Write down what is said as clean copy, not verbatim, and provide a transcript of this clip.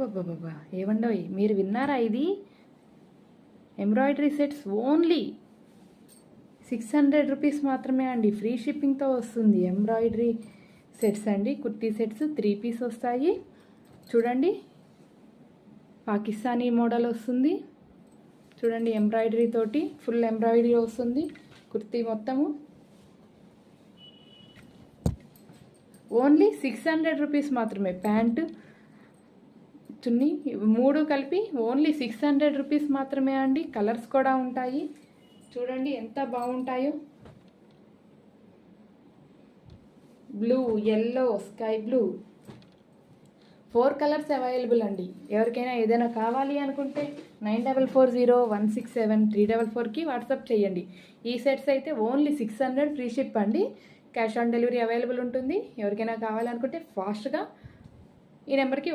అబ్బబ్బబ్బబ్బా! ఏవండోయ్ మీరు విన్నారా ఇది? ఎంబ్రాయిడరీ సెట్స్ ఓన్లీ 600 రూపీస్ మాత్రమే అండి. ఫ్రీ షిప్పింగ్తో వస్తుంది. ఎంబ్రాయిడరీ సెట్స్ అండి, కుర్తీ సెట్స్ 3 పీస్ వస్తాయి. చూడండి, పాకిస్తానీ మోడల్ వస్తుంది. చూడండి, ఎంబ్రాయిడరీ తోటి ఫుల్ ఎంబ్రాయిడరీ వస్తుంది కుర్తీ మొత్తము. ఓన్లీ 600 రూపీస్ మాత్రమే. ప్యాంటు చున్నీ 3 కలిపి ఓన్లీ 600 రూపీస్ మాత్రమే అండి. కలర్స్ కూడా ఉంటాయి. చూడండి ఎంత బాగుంటాయో. Blue, yellow, sky blue 4 colours available అండి. ఎవరికైనా ఏదైనా కావాలి అనుకుంటే 9440167344కి వాట్సాప్ చేయండి. ఈ సెట్స్ అయితే ఓన్లీ 600 ఫ్రీ షిప్ అండి. క్యాష్ ఆన్ డెలివరీ అవైలబుల్ ఉంటుంది. ఎవరికైనా కావాలనుకుంటే ఫాస్ట్గా ఈ నెంబర్కి